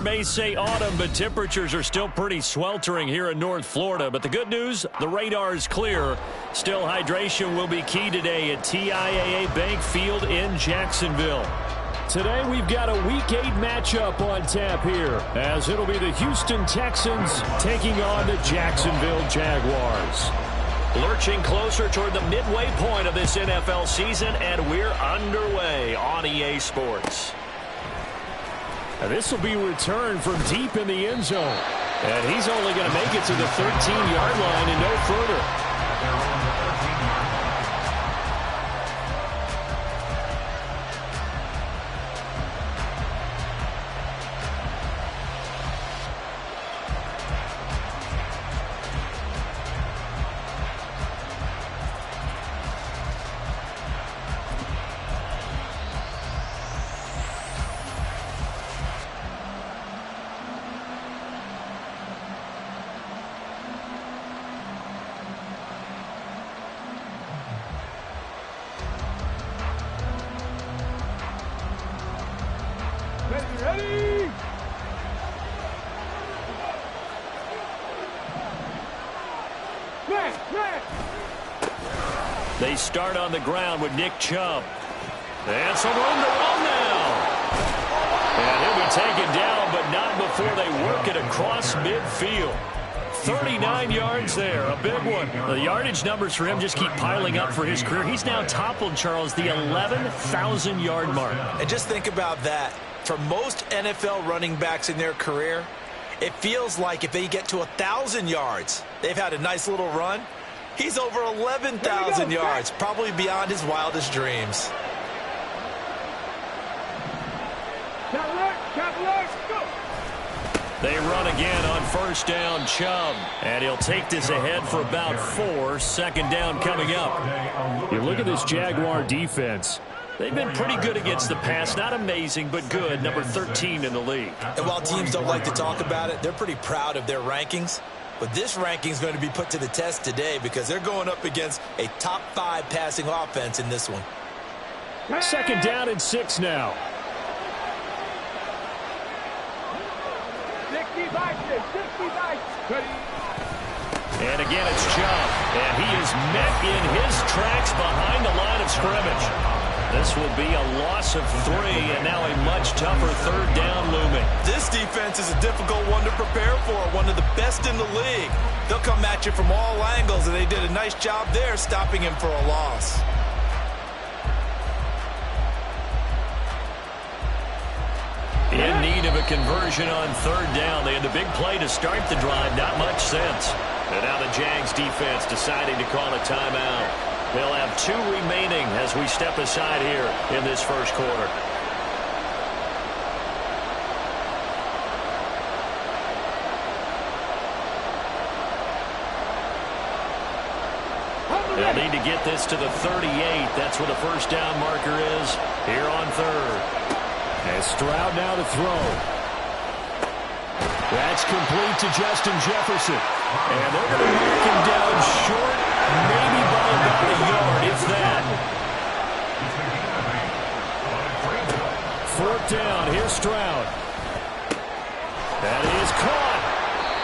may say autumn, but temperatures are still pretty sweltering here in North Florida. But the good news, the radar is clear. Still, hydration will be key today at TIAA Bank Field in Jacksonville. Today we've got a Week 8 matchup on tap here, as it'll be the Houston Texans taking on the Jacksonville Jaguars. Lurching closer toward the midway point of this NFL season, and we're underway on EA Sports. This will be returned from deep in the end zone. And he's only going to make it to the 13-yard line and no further. Ready? They start on the ground with Nick Chubb. And some room to run now. And he'll be taken down, but not before they work it across midfield. 39 yards there, a big one. The yardage numbers for him just keep piling up for his career. He's now toppled, Charles, the 11,000-yard mark. And just think about that. For most NFL running backs in their career, it feels like if they get to 1,000 yards, they've had a nice little run. He's over 11,000 yards, probably beyond his wildest dreams. They run again on first down, Chubb. And he'll take this ahead for about 4. Second down coming up. You look at this Jaguar defense. They've been pretty good against the pass. Not amazing, but good. Number 13 in the league. And while teams don't like to talk about it, they're pretty proud of their rankings. But this ranking is going to be put to the test today because they're going up against a top 5 passing offense in this one. Second down and 6 now. And again, it's Chubb. And he is met in his tracks behind the line of scrimmage. This will be a loss of 3, and now a much tougher third down looming. This defense is a difficult one to prepare for, one of the best in the league. They'll come at you from all angles, and they did a nice job there stopping him for a loss. In need of a conversion on third down. They had the big play to start the drive, not much sense. And now the Jags defense deciding to call a timeout. They'll have 2 remaining as we step aside here in this first quarter. They'll need to get this to the 38. That's where the first down marker is here on third. And Stroud now to throw. That's complete to Justin Jefferson. And they're going to knock him down short, maybe by about a yard, if that. 4th down, here's Stroud. That is caught.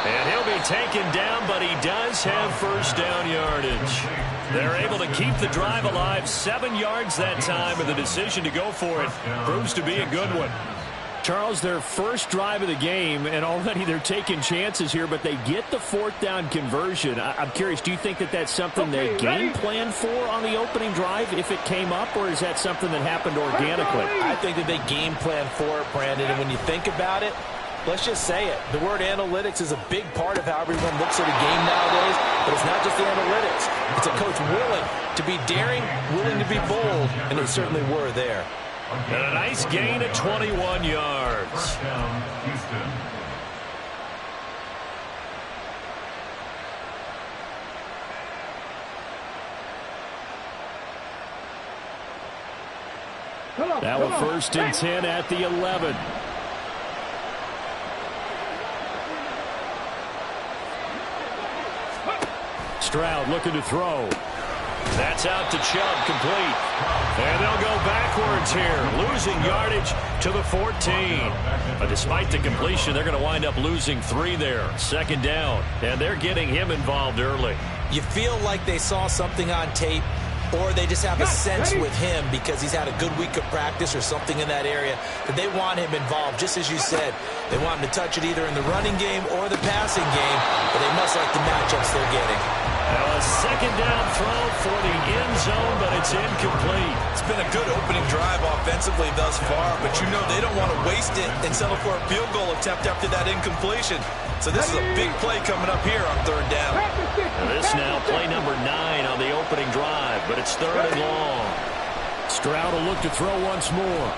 And he'll be taken down, but he does have first down yardage. They're able to keep the drive alive, 7 yards that time, and the decision to go for it proves to be a good one. Charles, their first drive of the game, and already they're taking chances here, but they get the 4th down conversion. I'm curious, do you think that that's something they game planned for on the opening drive if it came up, or is that something that happened organically? I think that they game planned for it, Brandon, and when you think about it, let's just say it. The word analytics is a big part of how everyone looks at a game nowadays, but it's not just the analytics. It's a coach willing to be daring, willing to be bold, and they certainly were there. And a nice gain of 21 yards. Now a 1st and 10 at the 11. Stroud looking to throw. That's out to Chubb, complete. And they'll go backwards here, losing yardage to the 14. But despite the completion, they're going to wind up losing 3 there. Second down, and they're getting him involved early. You feel like they saw something on tape, or they just have a sense with him because he's had a good week of practice or something in that area that they want him involved. Just as you said, they want him to touch it either in the running game or the passing game, but they must like the matchups they're getting. Now a second down throw for the end zone, but it's incomplete. It's been a good opening drive offensively thus far, but you know they don't want to waste it and settle for a field goal attempt after that incompletion. So this is a big play coming up here on third down. This now play number 9 on the opening drive, but it's third and long. Stroud will look to throw once more.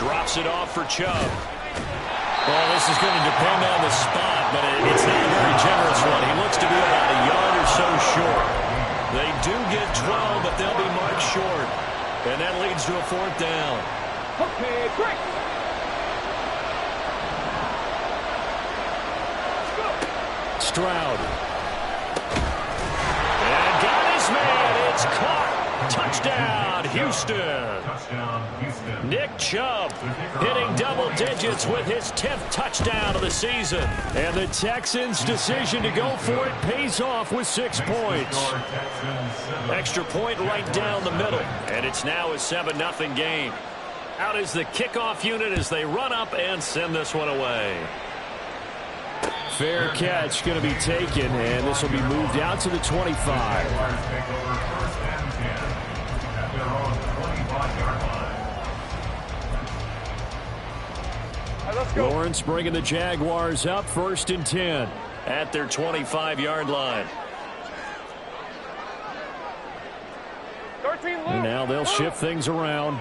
Drops it off for Chubb. Well, this is going to depend on the spot, but it's not a very generous one. He looks to be about a yard or so short. They do get 12, but they'll be marked short. And that leads to a fourth down. Okay, break. Stroud. And got his man. It's caught. Touchdown, Houston. Nick Chubb hitting double digits with his 10th touchdown of the season. And the Texans' decision to go for it pays off with 6 points. Extra point right down the middle. And it's now a 7-0 game. Out is the kickoff unit as they run up and send this one away. Fair catch going to be taken, and this will be moved out to the 25. Lawrence bringing the Jaguars up, 1st and 10. At their 25-yard line. And now they'll shift things around.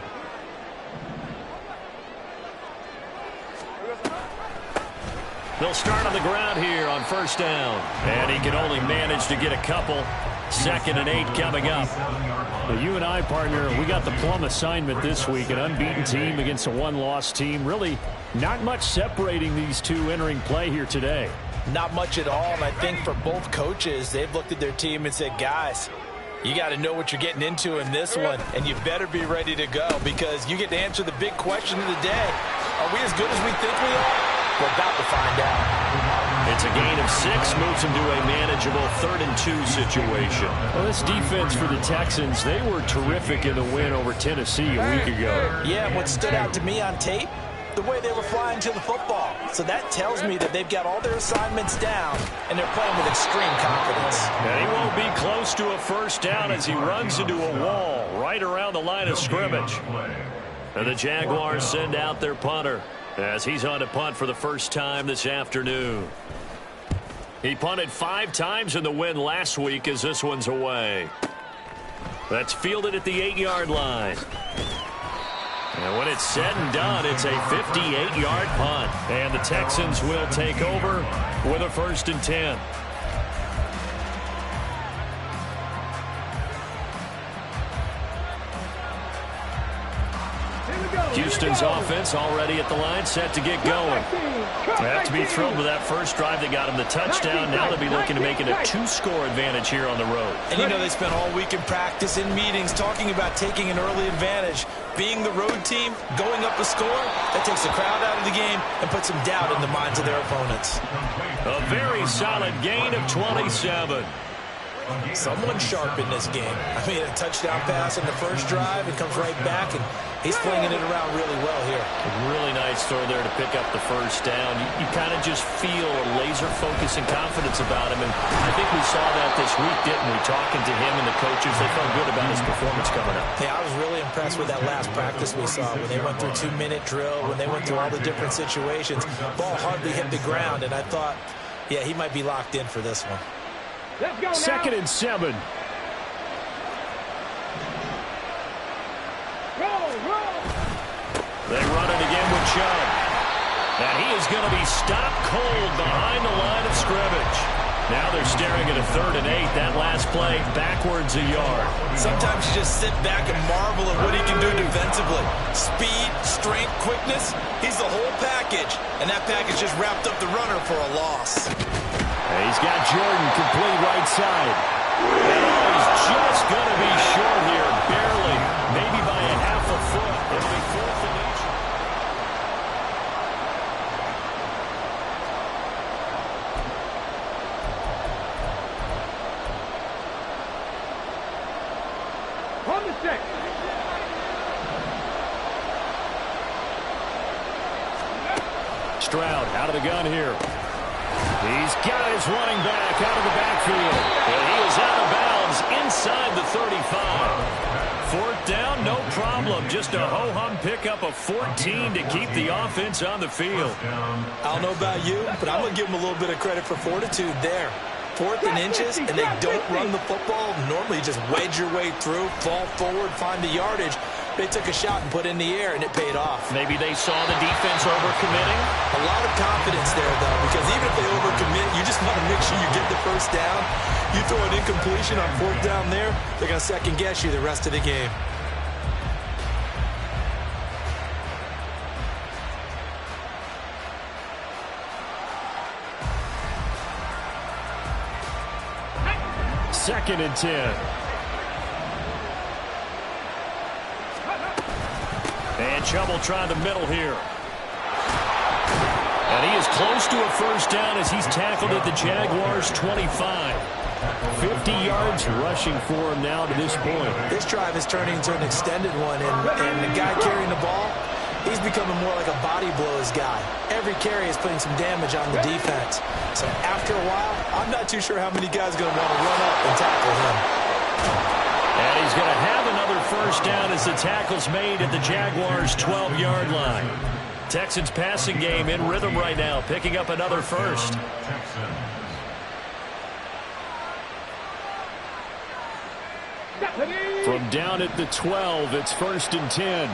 They'll start on the ground here on 1st down. And he can only manage to get a couple. 2nd and 8 coming up. Well, you and I, partner, we got the plum assignment this week. An unbeaten team against a one-loss team. Really not much separating these two entering play here today. Not much at all, and I think for both coaches, they've looked at their team and said, guys, you got to know what you're getting into in this one, and you better be ready to go because you get to answer the big question of the day. Are we as good as we think we are? We're about to find out. It's a gain of 6, moves them to a manageable 3rd and 2 situation. Well, this defense for the Texans, they were terrific in the win over Tennessee a week ago. Yeah, what stood out to me on tape, the way they were flying to the football. So that tells me that they've got all their assignments down, and they're playing with extreme confidence. And he won't be close to a 1st down as he runs into a wall right around the line of scrimmage. And the Jaguars send out their punter as he's on to punt for the first time this afternoon. He punted 5 times in the win last week as this one's away. That's fielded at the 8-yard line. And when it's said and done, it's a 58-yard punt. And the Texans will take over with a 1st and 10. Houston's offense already at the line, set to get going. They have to be thrilled with that first drive that got them the touchdown. Now they'll be looking to make it a 2-score advantage here on the road. And you know they spent all week in practice, in meetings, talking about taking an early advantage. Being the road team, going up a score, that takes the crowd out of the game and puts some doubt in the minds of their opponents. A very solid gain of 27. Someone sharp in this game. I mean, a touchdown pass in the first drive, it comes right back, and he's flinging it around really well here. A really nice throw there to pick up the first down. You kind of just feel a laser focus and confidence about him, and I think we saw that this week, didn't we? Talking to him and the coaches, they felt good about his performance coming up. Yeah, I was really impressed with that last practice we saw when they went through 2-minute drill, when they went through all the different situations. Ball hardly hit the ground, and I thought, yeah, he might be locked in for this one. 2nd and 7. They run it again with Chubb. And he is going to be stopped cold behind the line of scrimmage. Now they're staring at a 3rd and 8. That last play backwards a yard. Sometimes you just sit back and marvel at what he can do defensively. Speed, strength, quickness. He's the whole package. And that package just wrapped up the runner for a loss. He's got Jordan complete right side. And he's just going to be short here, barely, maybe by a half a foot. It'll be 4th and 8. On the 6. Stroud out of the gun here. He's got his running back out of the backfield. And he is out of bounds inside the 35. 4th down, no problem. Just a ho-hum pickup of 14 to keep the offense on the field. I don't know about you, but I'm going to give them a little bit of credit for fortitude there. 4th and inches, and they don't run the football. Normally, you just wedge your way through, fall forward, find the yardage. They took a shot and put it in the air, and it paid off. Maybe they saw the defense overcommitting. A lot of confidence there, though, because even if they overcommit, you just want to make sure you get the first down. You throw an incompletion on 4th down there, they're going to second-guess you the rest of the game. Second and 10. And Chubb trying the middle here. And he is close to a first down as he's tackled at the Jaguars' 25. 50 yards rushing for him now to this point. This drive is turning into an extended one, and the guy carrying the ball, he's becoming more like a body blows guy. Every carry is putting some damage on the defense. So after a while, I'm not too sure how many guys are going to want to run up and tackle him. And he's going to have another first down as the tackle's made at the Jaguars' 12-yard line. Texans passing game in rhythm right now, picking up another first. From down at the 12, it's 1st and 10.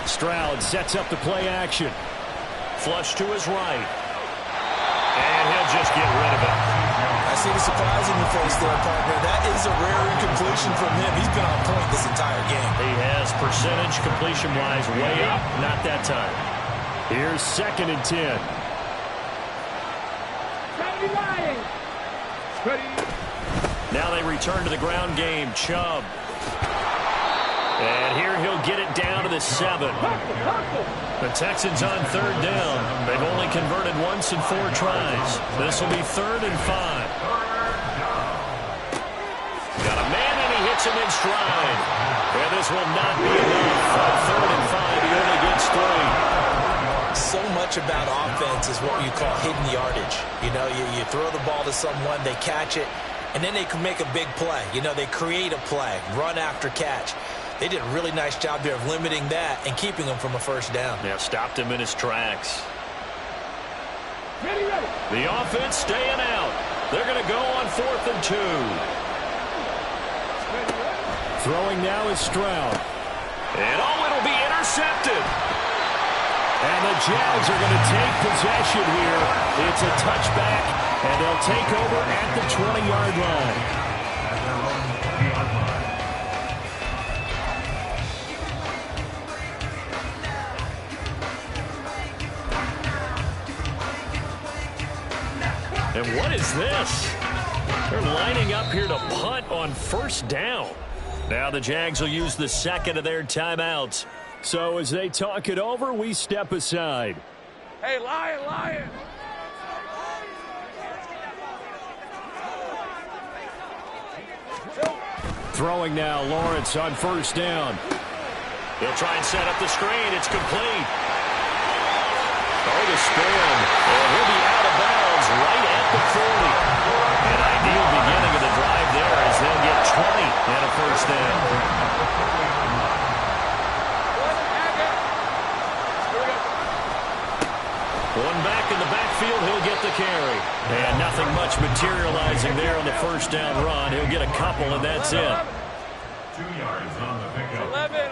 Stroud sets up the play action. Flush to his right. And he'll just get rid of it. I see the surprise in your face there, partner. That is a rare incompletion from him. He's been on point this entire game. He has percentage completion-wise way up. Not that time. Here's 2nd and 10. Now they return to the ground game. Chubb. And here he'll get it down to the 7. The Texans on 3rd down. They've only converted once in 4 tries. This will be 3rd and 5. Got a man and he hits him in stride. And this will not be enough. On 3rd and 5, he only gets 3. So much about offense is what you call hidden yardage. You know, you throw the ball to someone, they catch it, and then they can make a big play. You know, they create a play, run after catch. They did a really nice job here of limiting that and keeping him from a first down. Yeah, stopped him in his tracks. The offense staying out. They're going to go on 4th and 2. Throwing now is Stroud. And it'll be intercepted. And the Jags are going to take possession here. It's a touchback, and they'll take over at the 20-yard line. And what is this? They're lining up here to punt on 1st down. Now the Jags will use the 2nd of their timeouts. So as they talk it over, we step aside. Hey, Lion! Throwing now, Lawrence on 1st down. He'll try and set up the screen. It's complete. Oh, the spin. And he'll be out of bounds right at the 40. An ideal beginning of the drive there as they'll get 20 and a first down. One back in the backfield, he'll get the carry. And nothing much materializing there on the first down run. He'll get a couple, and that's it. 2 yards on the pickup. 11.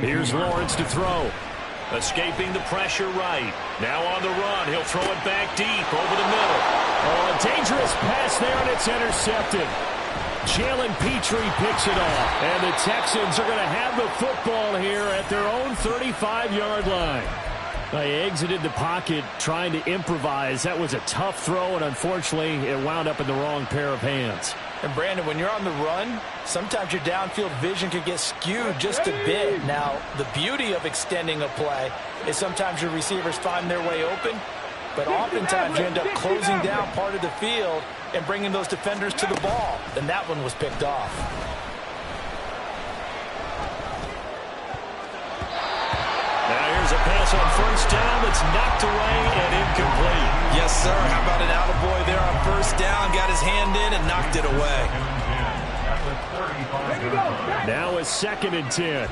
Here's Lawrence to throw. Escaping the pressure right. Now on the run. He'll throw it back deep over the middle. Oh, a dangerous pass there, and it's intercepted. Jalen Petrie picks it off. And the Texans are going to have the football here at their own 35-yard line. He exited the pocket trying to improvise. That was a tough throw, and unfortunately, it wound up in the wrong pair of hands. And, Brandon, when you're on the run, sometimes your downfield vision can get skewed just a bit. Now, the beauty of extending a play is sometimes your receivers find their way open, but oftentimes you end up closing down part of the field and bringing those defenders to the ball. And that one was picked off. Now here's a pass on first down that's knocked away and incomplete. Yes, sir. How about an attaboy there on first down? Got his hand in and knocked it away. Now it's 2nd and 10.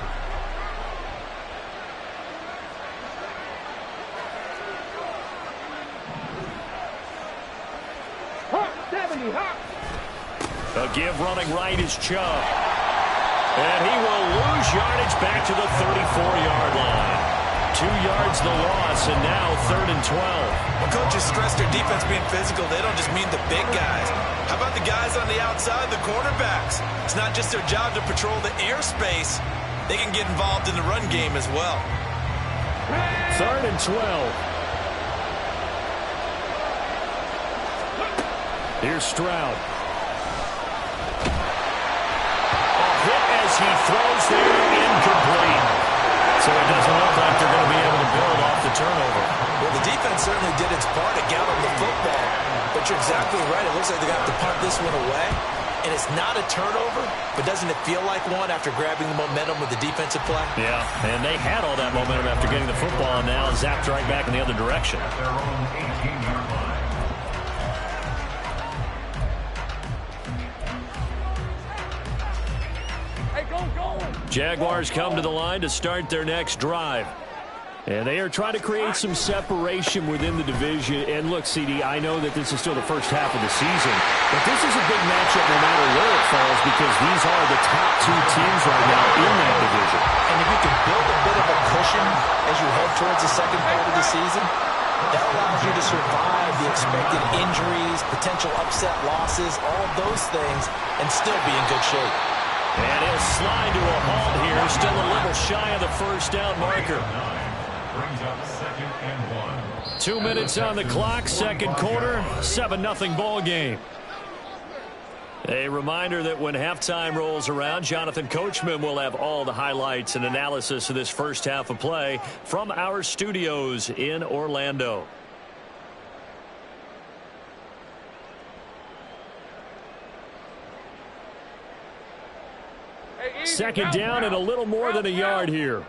A give running right is Chubb. And he will lose yardage back to the 34-yard line. 2 yards the loss, and now 3rd and 12. When coaches stress their defense being physical, they don't just mean the big guys. How about the guys on the outside, the cornerbacks? It's not just their job to patrol the airspace. They can get involved in the run game as well. 3rd and 12. Here's Stroud. Hit as he throws there, incomplete. So it doesn't look like they're going to be able to build off the turnover. Well, the defense certainly did its part to gallop the football. But you're exactly right. It looks like they're going to have to punt this one away. And it's not a turnover, but doesn't it feel like one after grabbing the momentum with the defensive play? Yeah, and they had all that momentum after getting the football, and now zapped right back in the other direction. Jaguars come to the line to start their next drive. And they are trying to create some separation within the division. And look, CD, I know that this is still the first half of the season, but this is a big matchup no matter where it falls because these are the top 2 teams right now in that division. And if you can build a bit of a cushion as you head towards the second part of the season, that allows you to survive the expected injuries, potential upset losses, all of those things, and still be in good shape. And he'll slide to a halt here, still a little shy of the first down marker. Brings up 2nd and 1. 2 minutes on the clock, second quarter, 7-0 ball game. A reminder that when halftime rolls around, Jonathan Coachman will have all the highlights and analysis of this first half of play from our studios in Orlando. Second down and a little more than a yard here.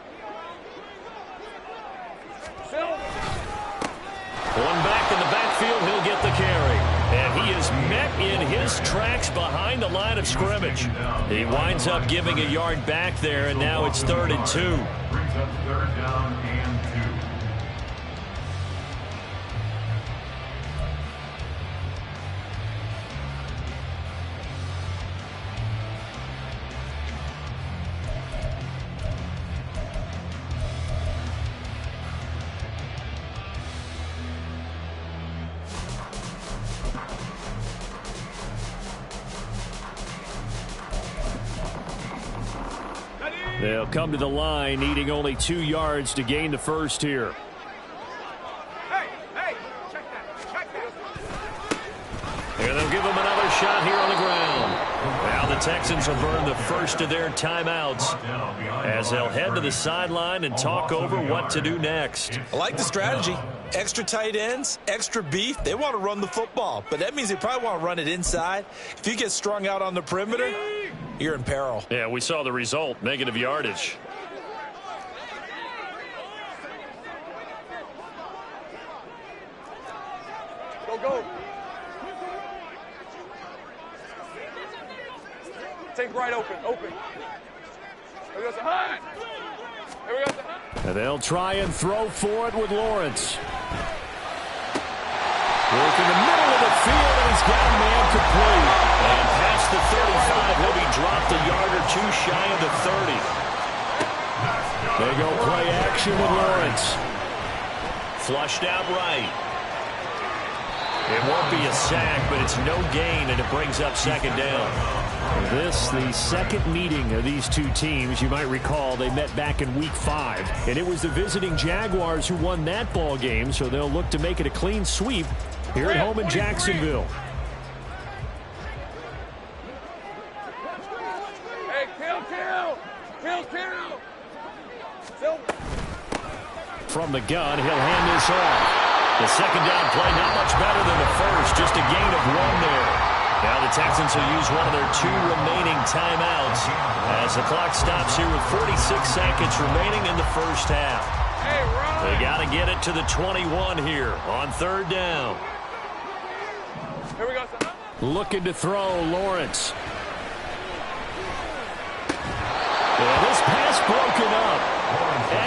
One back in the backfield, he'll get the carry. And he is met in his tracks behind the line of scrimmage. He winds up giving a yard back there, and now it's 3rd and 2. Brings up 3rd down and 2. They'll come to the line, needing only 2 yards to gain the first here. Hey, check that. And they'll give him another shot here on the ground. Now the Texans will burn the first of their timeouts as they'll head to the sideline and talk over what to do next. I like the strategy. Extra tight ends, extra beef. They want to run the football, but that means they probably want to run it inside. If you get strung out on the perimeter, you're in peril. Yeah, we saw the result, negative yardage. Go. Take right open. There we go, Hunt. And they'll try and throw for it with Lawrence. Work in the middle of the field, and he's got a man complete. And past the 35, he'll be dropped a yard or two shy of the 30. They go play action with Lawrence. Flushed out right. It won't be a sack, but it's no gain, and it brings up 2nd down. This, the second meeting of these two teams. You might recall they met back in Week 5, and it was the visiting Jaguars who won that ball game, so they'll look to make it a clean sweep here at home in Jacksonville. Hey, kill. From the gun, he'll hand this off. The second down play not much better than the first, just a gain of 1 there. Now the Texans will use one of their 2 remaining timeouts as the clock stops here with 46 seconds remaining in the first half. They got to get it to the 21 here on 3rd down. Here we go, son. Looking to throw, Lawrence. And this pass broken up.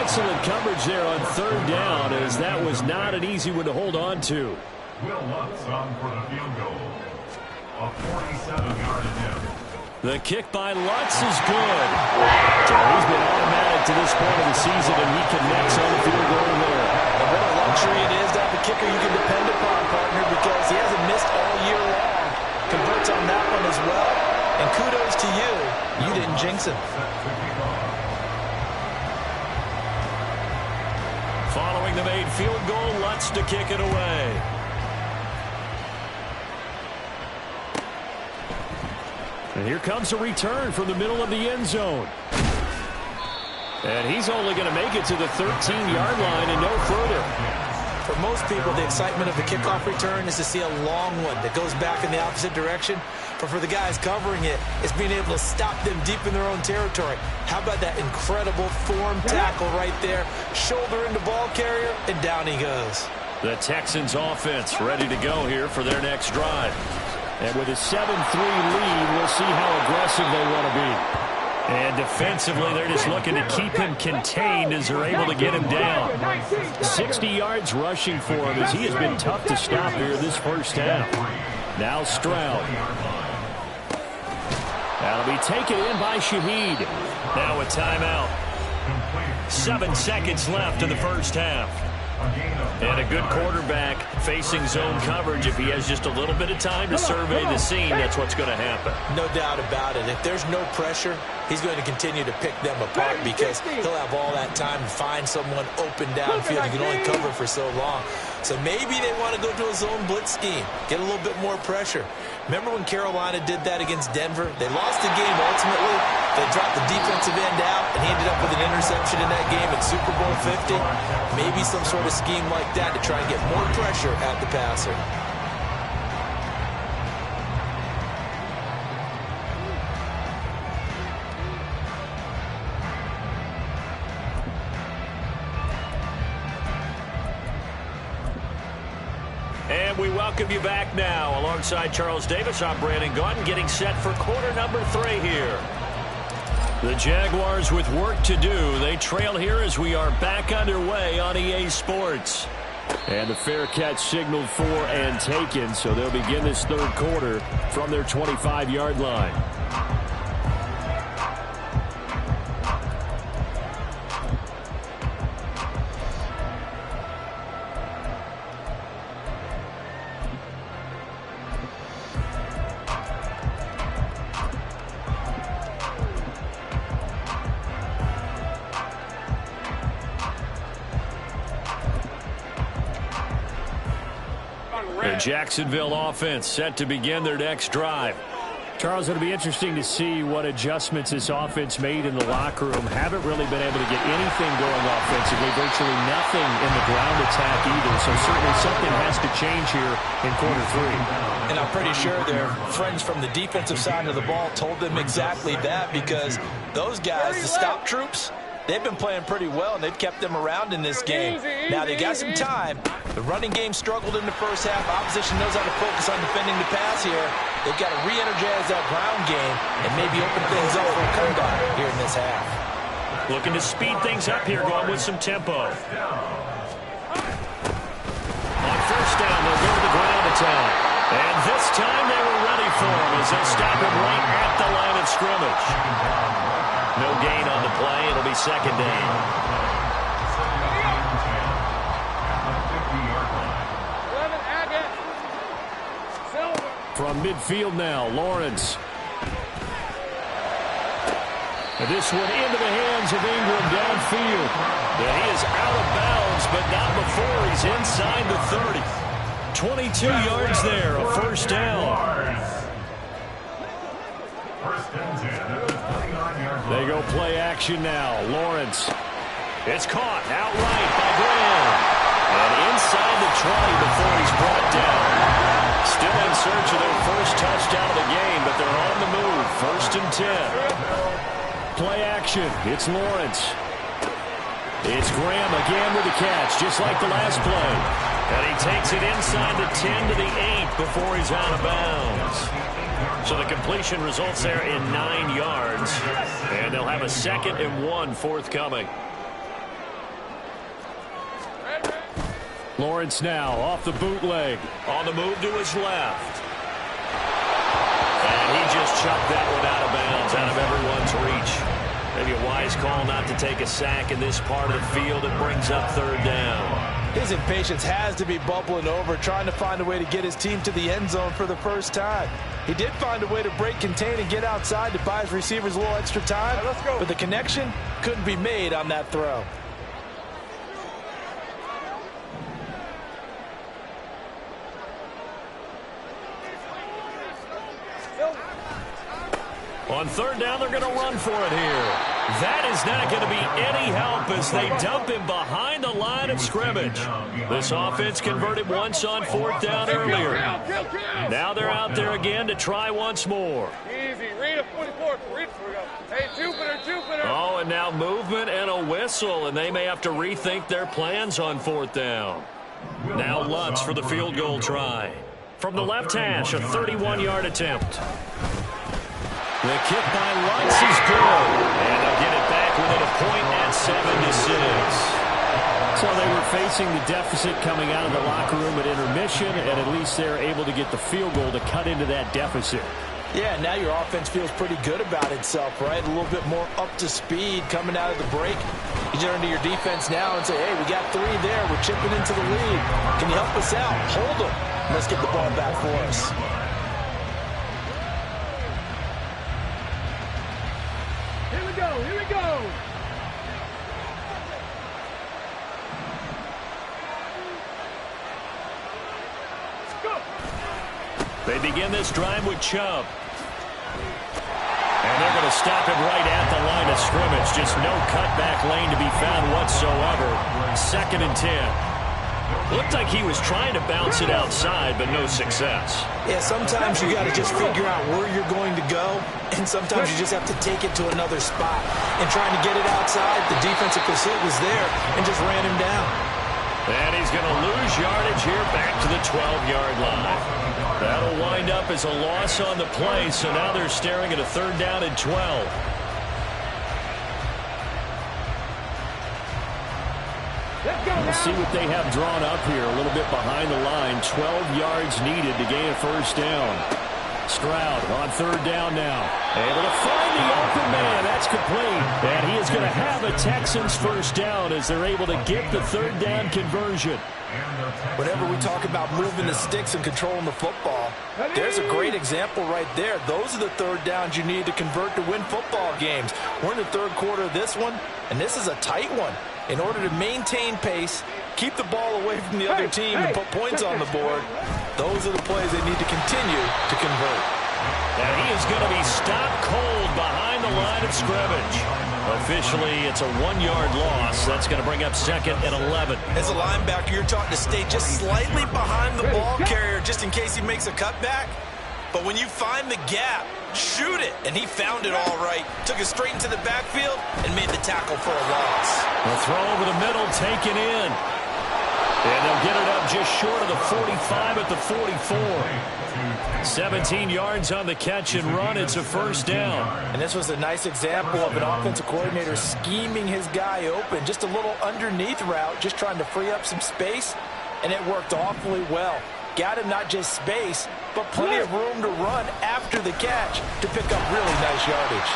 Excellent coverage there on 3rd down, as that was not an easy one to hold on to. Will Lutz on for the field goal. A 47-yard attempt. The kick by Lutz is good. So he's been automatic to this point of the season, and he connects on the field goal there. And what a luxury it is to have a kicker you can depend upon, partner, because he hasn't missed all year long. Converts on that one as well. And kudos to you. You didn't jinx him. Following the made field goal, Lutz to kick it away. And here comes a return from the middle of the end zone. And he's only going to make it to the 13-yard line and no further. For most people, the excitement of the kickoff return is to see a long one that goes back in the opposite direction. But for the guys covering it, it's being able to stop them deep in their own territory. How about that incredible form tackle right there? Shoulder into ball carrier, and down he goes. The Texans offense ready to go here for their next drive. And with a 7-3 lead, we'll see how aggressive they want to be. And defensively, they're just looking to keep him contained as they're able to get him down. 60 yards rushing for him as he has been tough to stop here this first half. Now Stroud. That'll be taken in by Shaheed. Now a timeout. 7 seconds left in the first half. And a good quarterback facing zone coverage. If he has just a little bit of time to survey the scene, that's what's going to happen. No doubt about it. If there's no pressure, he's going to continue to pick them apart because he'll have all that time to find someone open downfield. You can only cover for so long. So maybe they want to go to a zone blitz scheme, get a little bit more pressure. Remember when Carolina did that against Denver? They lost the game ultimately. They dropped the defensive end out, and he ended up with an interception in that game at Super Bowl 50. Maybe some sort of scheme like that to try and get more pressure at the passer. And we welcome you back now. Alongside Charles Davis, I'm Brandon Gaudin, getting set for quarter number 3 here. The Jaguars with work to do. They trail here as we are back underway on EA Sports. And the fair catch signaled for and taken, so they'll begin this third quarter from their 25-yard line. The Jacksonville offense set to begin their next drive. Charles, it'll be interesting to see what adjustments this offense made in the locker room. Haven't really been able to get anything going offensively, virtually nothing in the ground attack either. So certainly something has to change here in quarter 3. And I'm pretty sure their friends from the defensive side of the ball told them exactly that, because those guys, the stop troops, they've been playing pretty well, and they've kept them around in this game. Now, they got some time. The running game struggled in the first half. Opposition knows how to focus on defending the pass here. They've got to re-energize that ground game and maybe open things up for a comeback here in this half. Looking to speed things up here, going with some tempo. On first down, they'll go to the ground attack. And this time they were ready for him as they stop him right at the line of scrimmage. No gain on the play. It'll be second down. From midfield now, Lawrence. And this one into the hands of Ingram downfield. And he is out of bounds, but not before he's inside the 30. 22 yards there, a first down. They go play action now. Lawrence. It's caught outright by Graham. And inside the 20 before he's brought down. Still in search of their first touchdown of the game, but they're on the move. 1st and 10. Play action. It's Lawrence. It's Graham again with the catch, just like the last play. And he takes it inside the 10 to the 8 before he's out of bounds. So the completion results there in 9 yards. And they'll have a 2nd and 1 forthcoming. Lawrence now off the bootleg. On the move to his left. And he just chucked that one out of bounds, out of everyone's reach. Maybe a wise call not to take a sack in this part of the field. It brings up 3rd down. His impatience has to be bubbling over, trying to find a way to get his team to the end zone for the first time. He did find a way to break, contain, and get outside to buy his receivers a little extra time. Right, let's go. But the connection couldn't be made on that throw. On 3rd down, they're going to run for it here. That is not going to be any help as they dump him behind the line of scrimmage. This offense converted once on 4th down earlier. Now they're out there again to try once more. Easy. Read a 44. Hey, Jupiter. Oh, and now movement and a whistle, and they may have to rethink their plans on 4th down. Now Lutz for the field goal try. From the left hash, a 31-yard attempt. The kick by Lutz is good. And they'll get it back within a point at 7-6. So they were facing the deficit coming out of the locker room at intermission, and at least they're able to get the field goal to cut into that deficit. Yeah, now your offense feels pretty good about itself, right? A little bit more up to speed coming out of the break. You turn to your defense now and say, hey, we got 3 there. We're chipping into the lead. Can you help us out? Hold them. Let's get the ball back for us. Here we go. They begin this drive with Chubb. And they're going to stop him right at the line of scrimmage. Just no cutback lane to be found whatsoever. 2nd and 10. Looked like he was trying to bounce it outside, but no success. Yeah, sometimes you got to just figure out where you're going to go, and sometimes you just have to take it to another spot. And trying to get it outside, the defensive pursuit was there and just ran him down. And he's going to lose yardage here back to the 12-yard line. That'll wind up as a loss on the play, so now they're staring at a 3rd down and 12. We'll see what they have drawn up here. A little bit behind the line. 12 yards needed to gain a first down. Stroud on 3rd down now. Able to find the open man. That's complete. And he is going to have a Texans first down as they're able to get the 3rd down conversion. Whenever we talk about moving the sticks and controlling the football, there's a great example right there. Those are the 3rd downs you need to convert to win football games. We're in the 3rd quarter of this one, and this is a tight one. In order to maintain pace, keep the ball away from the other team, and put points on the board, those are the plays they need to continue to convert. And he is going to be stopped cold behind the line of scrimmage. Officially, it's a 1-yard loss. That's going to bring up 2nd and 11. As a linebacker, you're taught to stay just slightly behind the ball carrier just in case he makes a cutback. But when you find the gap, shoot it. And he found it all right. Took it straight into the backfield and made the tackle for a loss. The throw over the middle taken in. And they'll get it up just short of the 45 at the 44. 17 yards on the catch and run. It's a first down. And this was a nice example of an offensive coordinator scheming his guy open. Just a little underneath route, just trying to free up some space. And it worked awfully well. Got him not just space, but plenty of room to run after the catch to pick up really nice yardage.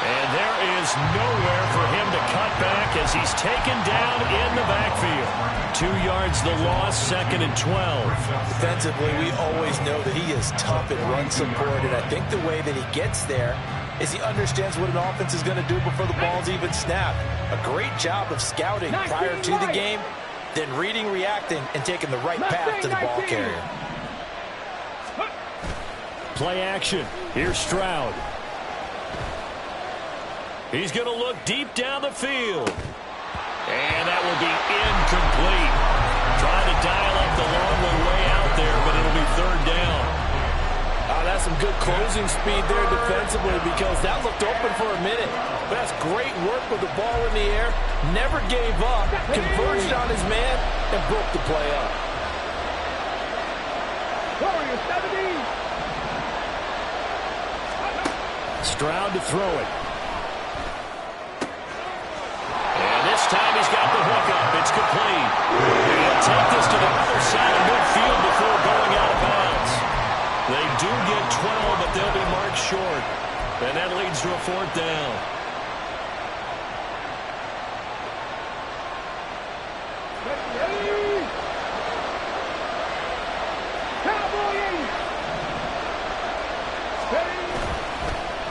And there is nowhere for him to cut back as he's taken down in the backfield. 2 yards the loss, 2nd and 12. Defensively, we always know that he is tough in run support, and I think the way that he gets there is he understands what an offense is going to do before the ball's even snapped. A great job of scouting prior to the game, then reading, reacting, and taking the right path to the ball carrier. Play action. Here's Stroud. He's going to look deep down the field. And that will be incomplete. Trying to dial up the long one way out there, but it'll be third down. That's some good closing speed there defensively because that looked open for a minute. But that's great work with the ball in the air. Never gave up, converged on his man, and broke the play up. Stroud to throw it. And this time he's got the hook up. It's complete. He'll take this to the other side of midfield before going out of bounds. They do get 12, but they'll be marked short. And that leads to a fourth down.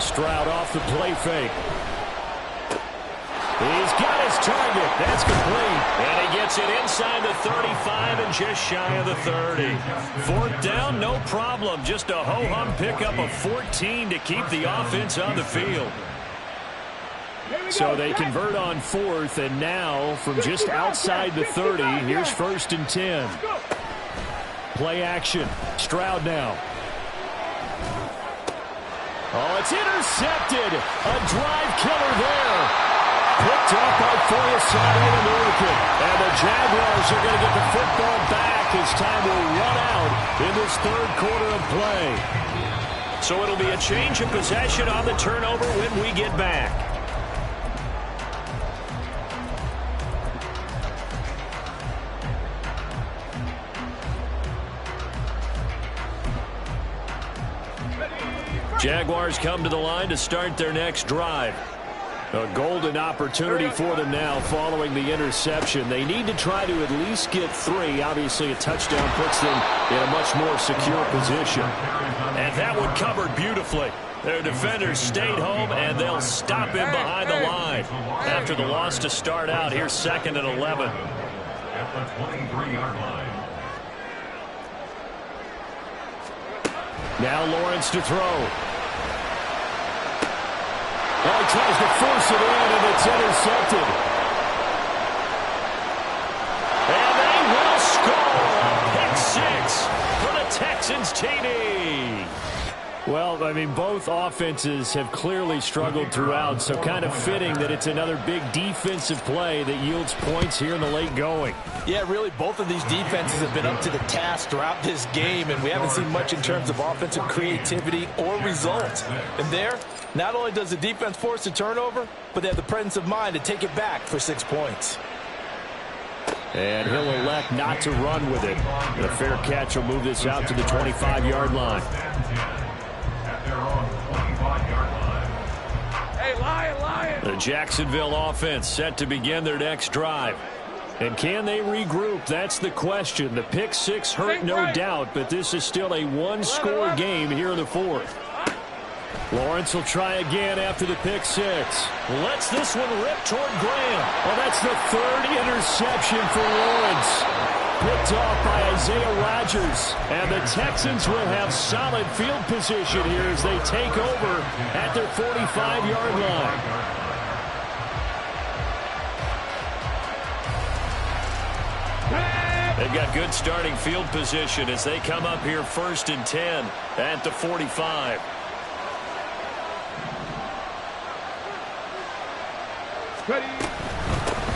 Stroud off the play fake. He's got his target. That's complete. And he gets it inside the 35 and just shy of the 30. Fourth down, no problem. Just a ho-hum pickup of 14 to keep the offense on the field. So they convert on fourth, and now from just outside the 30, here's 1st and 10. Play action. Stroud now. Oh, it's intercepted. A drive killer there. Picked up by Foyesade and American. And the Jaguars are going to get the football back as time will run out in this third quarter of play. So it'll be a change of possession on the turnover when we get back. Jaguars come to the line to start their next drive. A golden opportunity for them now following the interception. They need to try to at least get 3. Obviously, a touchdown puts them in a much more secure position. And that one covered beautifully. Their defenders stayed home, and they'll stop him behind the line. After the loss to start out, here's 2nd and 11. At the 23-yard line. Now Lawrence to throw. Well, he tries to force it in, and it's intercepted. And they will score a pick 6 for the Texans TD. Well, I mean, both offenses have clearly struggled throughout, so kind of fitting that it's another big defensive play that yields points here in the late going. Yeah, really, both of these defenses have been up to the task throughout this game, and we haven't seen much in terms of offensive creativity or results. And there, not only does the defense force a turnover, but they have the presence of mind to take it back for 6 points. And he'll elect not to run with it. A fair catch will move this out to the 25-yard line. At their own 25-yard line. Hey, Lion! The Jacksonville offense set to begin their next drive. And can they regroup? That's the question. The pick 6 hurt, no doubt, but this is still a one-score game here in the fourth. Lawrence will try again after the pick 6. Lets this one rip toward Graham. Well, that's the 3rd interception for Lawrence. Picked off by Isaiah Rodgers. And the Texans will have solid field position here as they take over at their 45-yard line. They've got good starting field position as they come up here 1st and 10 at the 45.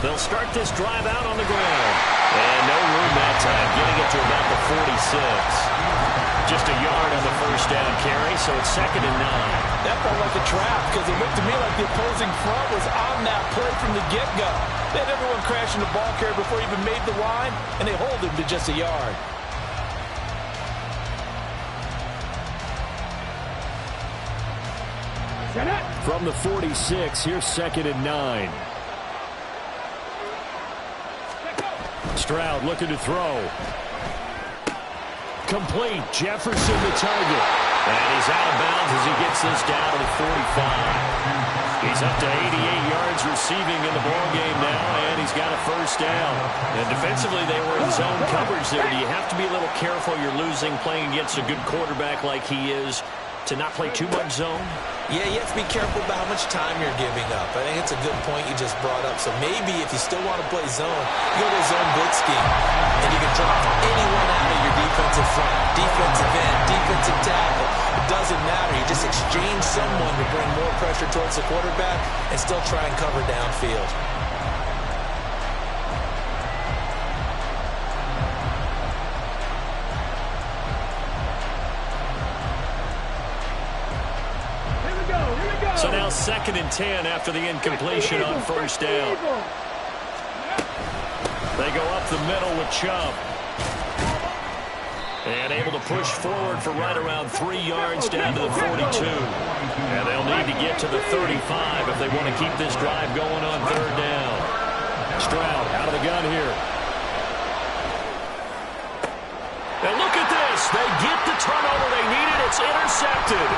They'll start this drive out on the ground. And no room that time, getting it to about the 46. Just a yard on the first down carry, so it's 2nd and 9. That felt like a trap because it looked to me like the opposing front was on that play from the get-go. They had everyone crashing the ball carrier before he even made the line, and they hold him to just a yard. From the 46, here's 2nd and 9. Stroud looking to throw. Complete. Jefferson the target. And he's out of bounds as he gets this down to the 45. He's up to 88 yards receiving in the ballgame now, and he's got a first down. And defensively, they were in zone coverage there. Do you have to be a little careful? You're losing playing against a good quarterback like he is to not play too much zone? Yeah, you have to be careful about how much time you're giving up. I think it's a good point you just brought up. So maybe if you still want to play zone, you go to a zone blitz scheme. And you can drop anyone out of your defensive front, defensive end, defensive tackle. It doesn't matter. You just exchange someone to bring more pressure towards the quarterback and still try and cover downfield. So now 2nd and 10 after the incompletion on first down. They go up the middle with Chubb. And able to push forward for right around 3 yards down to the 42. And they'll need to get to the 35 if they want to keep this drive going on 3rd down. Stroud out of the gun here. And look at this. They get the turnover they needed. It's intercepted.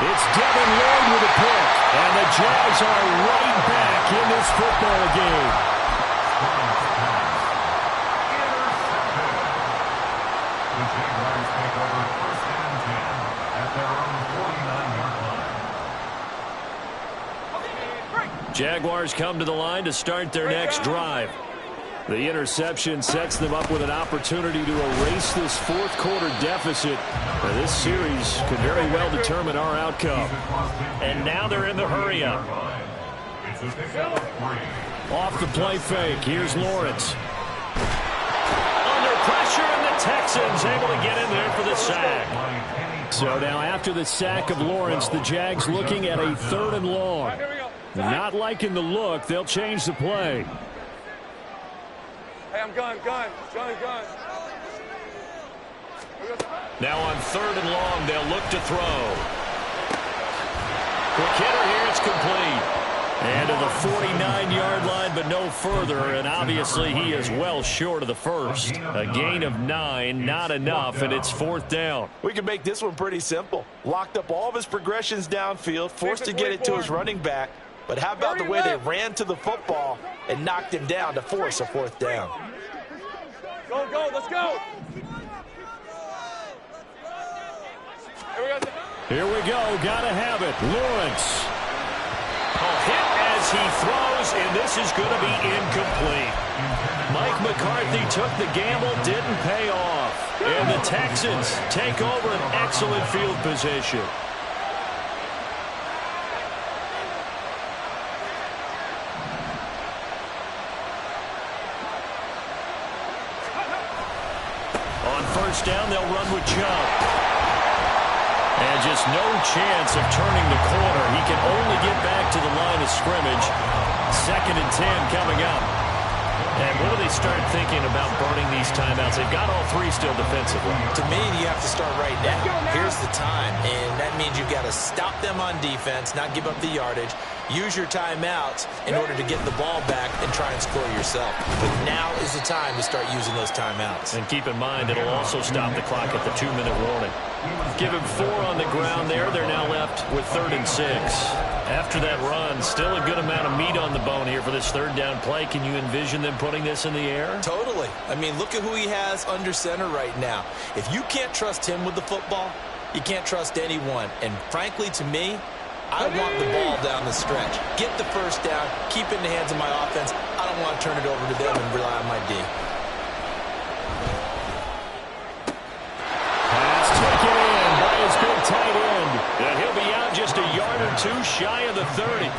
It's Devin Lloyd with a pick. And the Jags are right back in this football game. The Jaguars take over 1st and 10 at their own 49-yard line. Jaguars come to the line to start their next drive. The interception sets them up with an opportunity to erase this 4th quarter deficit. Now, this series could very well determine our outcome. And now they're in the hurry-up. Off the play fake. Here's Lawrence. Under pressure, and the Texans able to get in there for the sack. So now after the sack of Lawrence, the Jags looking at a 3rd and long. Not liking the look. They'll change the play. Hey, I'm gun. Now on 3rd and long, they'll look to throw. Quick hitter here, it's complete. And to the 49-yard line, but no further. And obviously, he is well short of the first. A gain of 9, not enough, and it's 4th down. We can make this one pretty simple. Locked up all of his progressions downfield, forced to get it to his running back. But how about the way they ran to the football and knocked him down to force a 4th down? Go, let's go. Here we go, gotta have it. Lawrence. Hit as he throws, and this is going to be incomplete. Mike McCarthy took the gamble, didn't pay off. And the Texans take over an excellent field position. On first down, they'll run with Chubb. And just no chance of turning the corner. He can only get back to the line of scrimmage. 2nd and 10 coming up. And when do they start thinking about burning these timeouts? They've got all 3 still defensively. To me, you have to start right now. Here's the time, and that means you've got to stop them on defense, not give up the yardage, use your timeouts in order to get the ball back and try and score yourself. But now is the time to start using those timeouts. And keep in mind, it'll also stop the clock at the 2-minute warning. Give him 4 on the ground there. They're now left with 3rd and 6. After that run, still a good amount of meat on the bone here for this 3rd down play. Can you envision them putting this in the air? Totally. I mean, look at who he has under center right now. If you can't trust him with the football, you can't trust anyone. And frankly, to me, I want the ball down the stretch. Get the first down, keep it in the hands of my offense. I don't want to turn it over to them and rely on my D. Pass taken in by his big tight end. And he'll be out just a yard or 2 shy of the 30.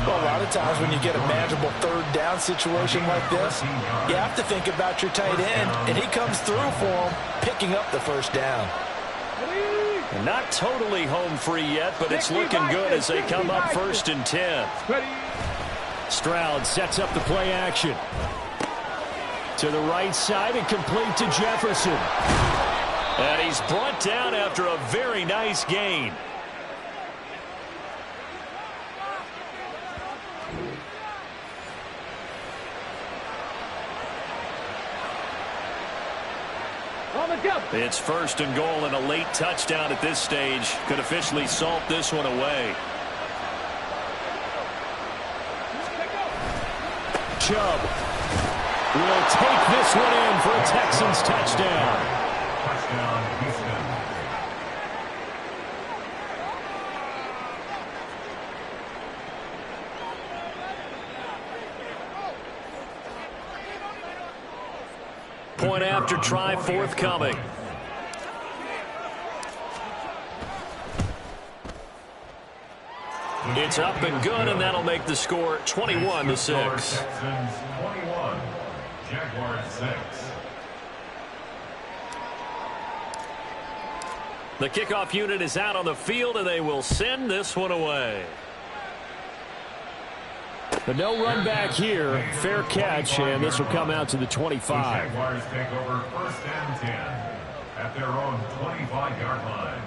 Well, a lot of times when you get a manageable 3rd down situation like this, you have to think about your tight end, and he comes through for him, picking up the first down. Not totally home free yet, but it's looking good as they come up 1st and 10. Stroud sets up the play action. To the right side and complete to Jefferson. And he's brought down after a very nice gain. It's 1st and goal, and a late touchdown at this stage could officially salt this one away. Chubb will take this one in for a Texans touchdown. Touchdown, Houston. Point after try forthcoming. It's up and good, and that'll make the score 21-6. Texans 21, Jaguars 6. The kickoff unit is out on the field, and they will send this one away. But no run back here. Fair catch, and this will come out to the 25. The Jaguars take over 1st and 10 at their own 25-yard line.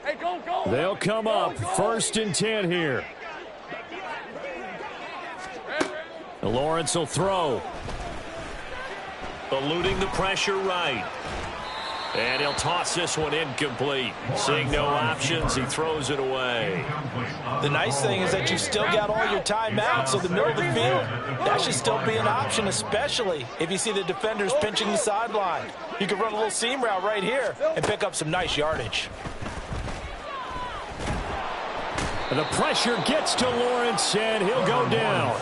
Hey, go. They'll come up 1st and 10 here. Lawrence will throw. Eluding the pressure right. And he'll toss this one incomplete. Seeing no options, he throws it away. The nice thing is that you still got all your timeouts, so the middle of the field, that should still be an option, especially if you see the defenders pinching the sideline. You can run a little seam route right here and pick up some nice yardage. The pressure gets to Lawrence, and he'll go down.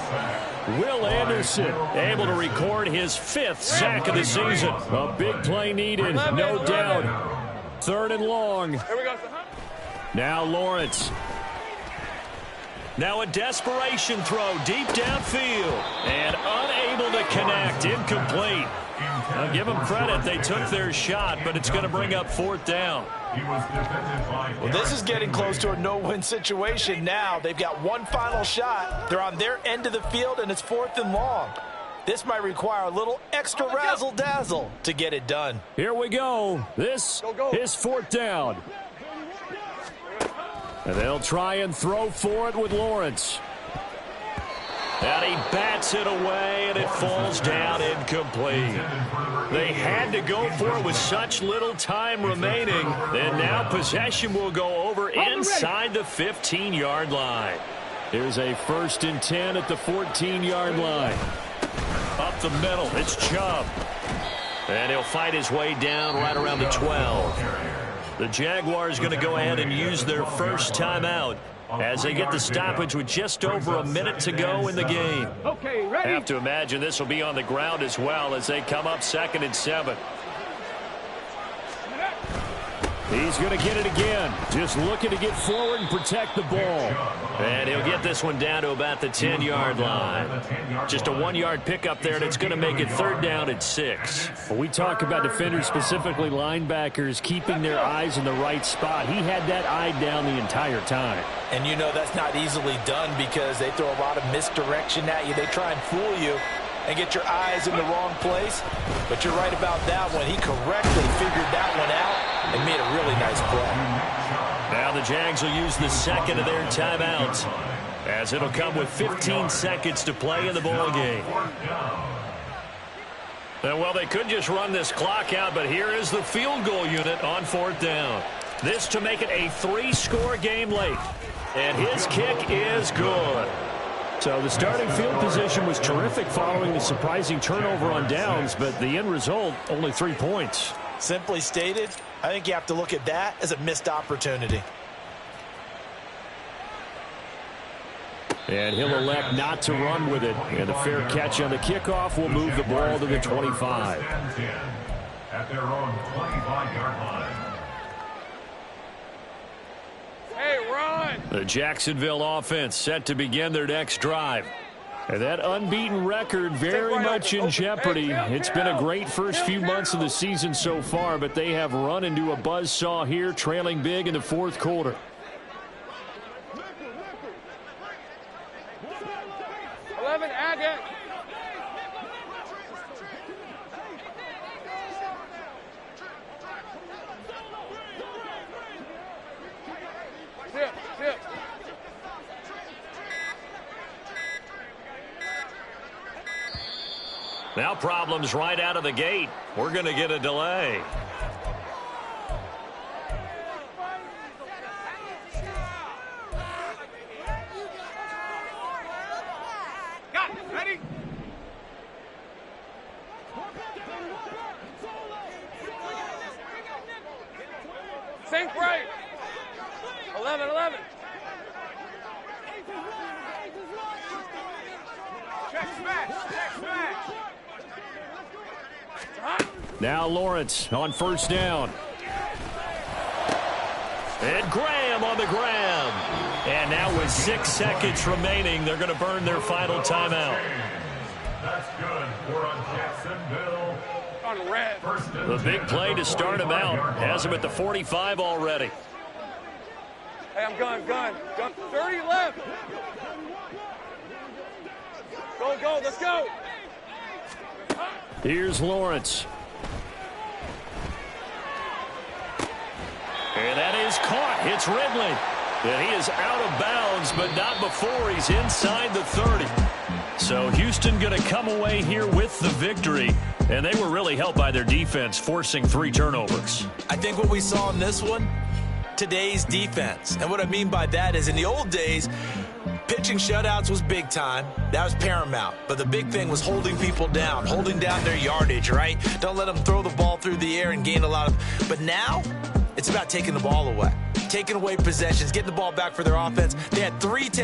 Will Anderson able to record his 5th sack of the season. A big play needed, no doubt. 3rd and long. Here we go. Now Lawrence. Now a desperation throw deep downfield. And unable to connect. Incomplete. I'll give them credit. They took their shot, but it's going to bring up 4th down. Well, this is getting close to a no-win situation now. They've got one final shot. They're on their end of the field, and it's 4th and long. This might require a little extra razzle-dazzle to get it done. Here we go. This is 4th down. And they'll try and throw for it with Lawrence. And he bats it away, and it falls down incomplete. They had to go for it with such little time remaining. And now possession will go over inside the 15-yard line. Here's a 1st and 10 at the 14-yard line. Up the middle, it's Chubb. And he'll fight his way down right around the 12. The Jaguars going to go ahead and use their first timeout as they get the stoppage with just over a minute to go in the game. Okay, ready? Have to imagine this will be on the ground as well as they come up 2nd and 7. He's going to get it again. Just looking to get forward and protect the ball. And he'll get this one down to about the 10-yard line. Just a 1-yard pickup there, and it's going to make it 3rd down and 6. When we talk about defenders, specifically linebackers, keeping their eyes in the right spot, he had that eye down the entire time. And you know that's not easily done because they throw a lot of misdirection at you. They try and fool you and get your eyes in the wrong place. But you're right about that one. He correctly figured that one out and made a really nice play. Now the Jags will use the 2nd of their timeouts as it'll come with 15 seconds to play in the ball game. Well, they could just run this clock out, but here is the field goal unit on 4th down. This to make it a 3-score game late. And his kick is good. So the starting field position was terrific following the surprising turnover on downs, but the end result, only 3 points. Simply stated, I think you have to look at that as a missed opportunity. And he'll elect not to run with it. And a fair catch on the kickoff will move the ball to the 25. At their own 25-yard line. Hey, run! The Jacksonville offense set to begin their next drive. And that unbeaten record very much in jeopardy. It's been a great first few months of the season so far, but they have run into a buzzsaw here, trailing big in the 4th quarter. 11, Agate. Tip. Now problems right out of the gate. We're going to get a delay. Got it. Ready? Sink right. 11. Check smash. Now Lawrence on first down. And Graham on the ground. And now with 6 seconds remaining, they're going to burn their final timeout. That's good for a Jacksonville. On red. The big play to start him out. Has him at the 45 already. Hey, I'm gun. 30 left. Go, let's go. Here's Lawrence. And that is caught. It's Ridley. And he is out of bounds, but not before he's inside the 30. So Houston going to come away here with the victory. And they were really helped by their defense, forcing 3 turnovers. I think what we saw in this one, today's defense. And what I mean by that is in the old days, pitching shutouts was big time. That was paramount. But the big thing was holding people down, holding down their yardage, right? Don't let them throw the ball through the air and gain a lot of... But now, it's about taking the ball away. Taking away possessions, getting the ball back for their offense. They had 3 takeaways.